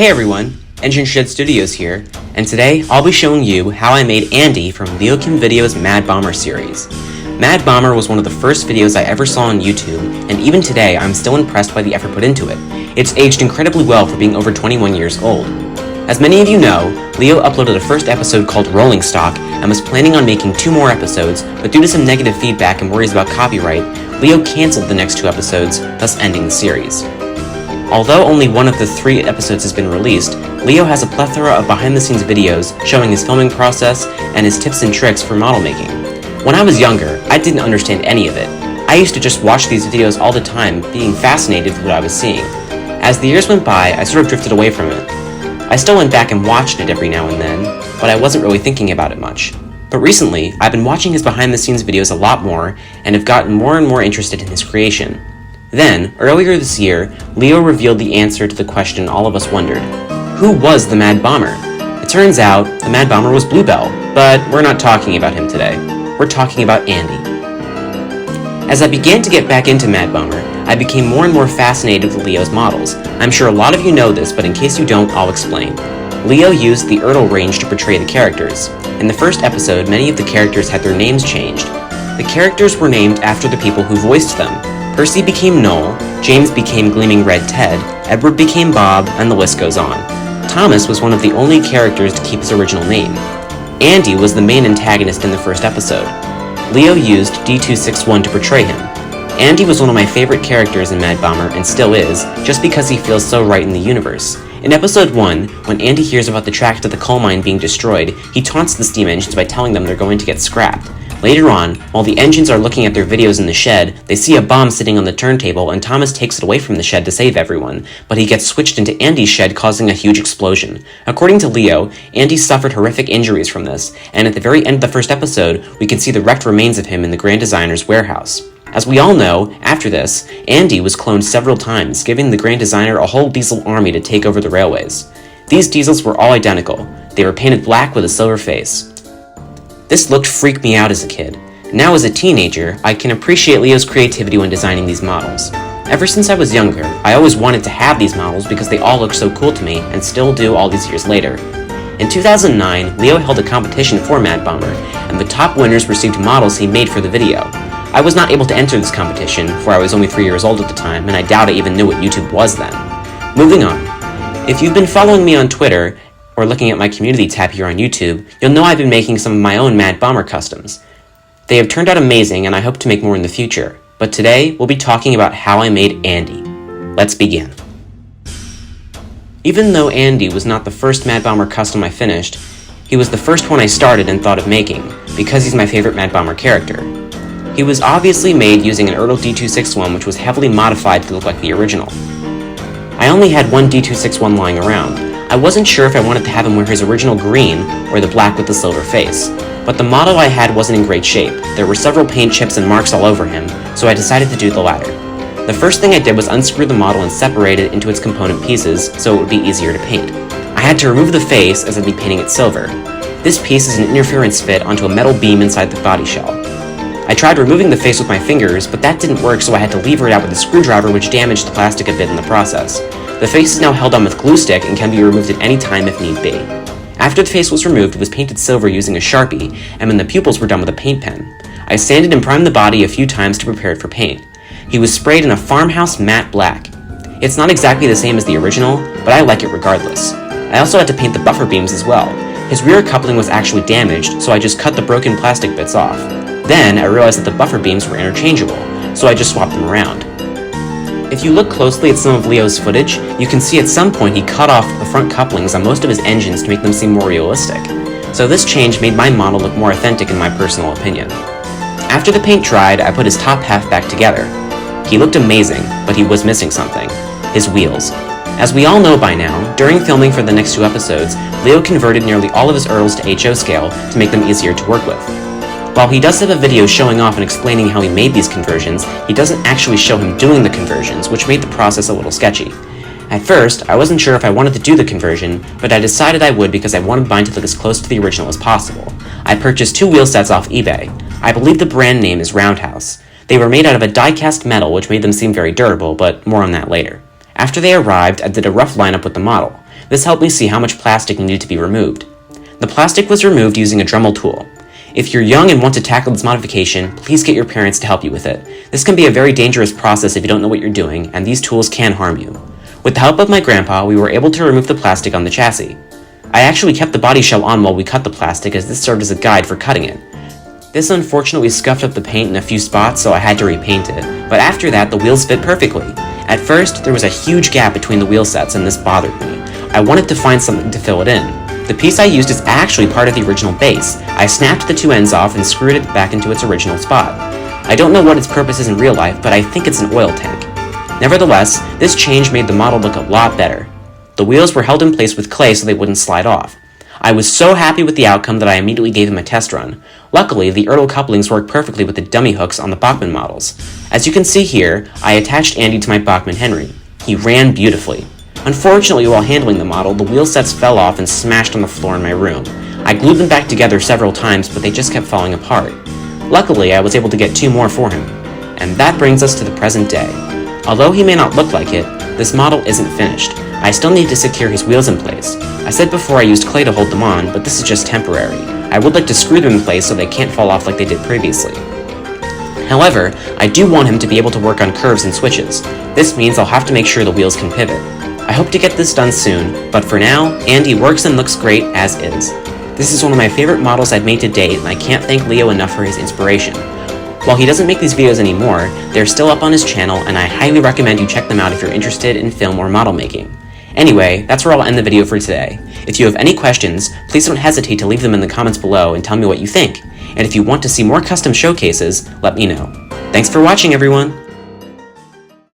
Hey everyone, Engine Shed Studios here, and today I'll be showing you how I made Andy from Leokim Video's Mad Bomber series. Mad Bomber was one of the first videos I ever saw on YouTube, and even today I'm still impressed by the effort put into it. It's aged incredibly well for being over 21 years old. As many of you know, Leo uploaded a first episode called Rolling Stock and was planning on making 2 more episodes, but due to some negative feedback and worries about copyright, Leo canceled the next 2 episodes, thus ending the series. Although only one of the 3 episodes has been released, Leo has a plethora of behind-the-scenes videos showing his filming process and his tips and tricks for model making. When I was younger, I didn't understand any of it. I used to just watch these videos all the time, being fascinated with what I was seeing. As the years went by, I sort of drifted away from it. I still went back and watched it every now and then, but I wasn't really thinking about it much. But recently, I've been watching his behind-the-scenes videos a lot more, and have gotten more and more interested in his creation. Then, earlier this year, Leo revealed the answer to the question all of us wondered. Who was the Mad Bomber? It turns out, the Mad Bomber was Bluebell, but we're not talking about him today. We're talking about Andy. As I began to get back into Mad Bomber, I became more and more fascinated with Leo's models. I'm sure a lot of you know this, but in case you don't, I'll explain. Leo used the Ertl range to portray the characters. In the first episode, many of the characters had their names changed. The characters were named after the people who voiced them. Percy became Noel, James became Gleaming Red Ted, Edward became Bob, and the list goes on. Thomas was one of the only characters to keep his original name. Andy was the main antagonist in the first episode. Leo used D261 to portray him. Andy was one of my favorite characters in Mad Bomber, and still is, just because he feels so right in the universe. In episode 1, when Andy hears about the track to the coal mine being destroyed, he taunts the steam engines by telling them they're going to get scrapped. Later on, while the engines are looking at their videos in the shed, they see a bomb sitting on the turntable and Thomas takes it away from the shed to save everyone, but he gets switched into Andy's shed, causing a huge explosion. According to Leo, Andy suffered horrific injuries from this, and at the very end of the first episode, we can see the wrecked remains of him in the Grand Designer's warehouse. As we all know, after this, Andy was cloned several times, giving the Grand Designer a whole diesel army to take over the railways. These diesels were all identical. They were painted black with a silver face. This look freaked me out as a kid. Now as a teenager, I can appreciate Leo's creativity when designing these models. Ever since I was younger, I always wanted to have these models because they all look so cool to me, and still do all these years later. In 2009, Leo held a competition for Mad Bomber, and the top winners received models he made for the video. I was not able to enter this competition, for I was only 3 years old at the time, and I doubt I even knew what YouTube was then. Moving on. If you've been following me on Twitter, or looking at my community tab here on YouTube, you'll know I've been making some of my own Mad Bomber customs. They have turned out amazing, and I hope to make more in the future. But today, we'll be talking about how I made Andy. Let's begin. Even though Andy was not the first Mad Bomber custom I finished, he was the first one I started and thought of making, because he's my favorite Mad Bomber character. He was obviously made using an Ertl D261, which was heavily modified to look like the original. I only had one D261 lying around. I wasn't sure if I wanted to have him wear his original green, or the black with the silver face, but the model I had wasn't in great shape. There were several paint chips and marks all over him, so I decided to do the latter. The first thing I did was unscrew the model and separate it into its component pieces, so it would be easier to paint. I had to remove the face, as I'd be painting it silver. This piece is an interference fit onto a metal beam inside the body shell. I tried removing the face with my fingers, but that didn't work, so I had to lever it out with a screwdriver, which damaged the plastic a bit in the process. The face is now held on with glue stick and can be removed at any time if need be. After the face was removed, it was painted silver using a Sharpie, and when the pupils were done with a paint pen. I sanded and primed the body a few times to prepare it for paint. He was sprayed in a farmhouse matte black. It's not exactly the same as the original, but I like it regardless. I also had to paint the buffer beams as well. His rear coupling was actually damaged, so I just cut the broken plastic bits off. Then, I realized that the buffer beams were interchangeable, so I just swapped them around. If you look closely at some of Leo's footage, you can see at some point he cut off the front couplings on most of his engines to make them seem more realistic. So this change made my model look more authentic in my personal opinion. After the paint dried, I put his top half back together. He looked amazing, but he was missing something: his wheels. As we all know by now, during filming for the next 2 episodes, Leo converted nearly all of his Ertls to HO scale to make them easier to work with. While he does have a video showing off and explaining how he made these conversions, he doesn't actually show him doing the conversions, which made the process a little sketchy. At first, I wasn't sure if I wanted to do the conversion, but I decided I would because I wanted mine to look as close to the original as possible. I purchased 2 wheel sets off eBay. I believe the brand name is Roundhouse. They were made out of a die-cast metal, which made them seem very durable, but more on that later. After they arrived, I did a rough lineup with the model. This helped me see how much plastic needed to be removed. The plastic was removed using a Dremel tool. If you're young and want to tackle this modification, please get your parents to help you with it. This can be a very dangerous process if you don't know what you're doing, and these tools can harm you. With the help of my grandpa, we were able to remove the plastic on the chassis. I actually kept the body shell on while we cut the plastic, as this served as a guide for cutting it. This unfortunately scuffed up the paint in a few spots, so I had to repaint it, but after that the wheels fit perfectly. At first, there was a huge gap between the wheel sets and this bothered me. I wanted to find something to fill it in. The piece I used is actually part of the original base. I snapped the two ends off and screwed it back into its original spot. I don't know what its purpose is in real life, but I think it's an oil tank. Nevertheless, this change made the model look a lot better. The wheels were held in place with clay so they wouldn't slide off. I was so happy with the outcome that I immediately gave him a test run. Luckily, the Ertl couplings worked perfectly with the dummy hooks on the Bachmann models. As you can see here, I attached Andy to my Bachmann Henry. He ran beautifully. Unfortunately, while handling the model, the wheel sets fell off and smashed on the floor in my room. I glued them back together several times, but they just kept falling apart. Luckily, I was able to get 2 more for him. And that brings us to the present day. Although he may not look like it, this model isn't finished. I still need to secure his wheels in place. I said before I used clay to hold them on, but this is just temporary. I would like to screw them in place so they can't fall off like they did previously. However, I do want him to be able to work on curves and switches. This means I'll have to make sure the wheels can pivot. I hope to get this done soon, but for now, Andy works and looks great as is. This is one of my favorite models I've made to date, and I can't thank Leo enough for his inspiration. While he doesn't make these videos anymore, they're still up on his channel, and I highly recommend you check them out if you're interested in film or model making. Anyway, that's where I'll end the video for today. If you have any questions, please don't hesitate to leave them in the comments below and tell me what you think. And if you want to see more custom showcases, let me know. Thanks for watching, everyone!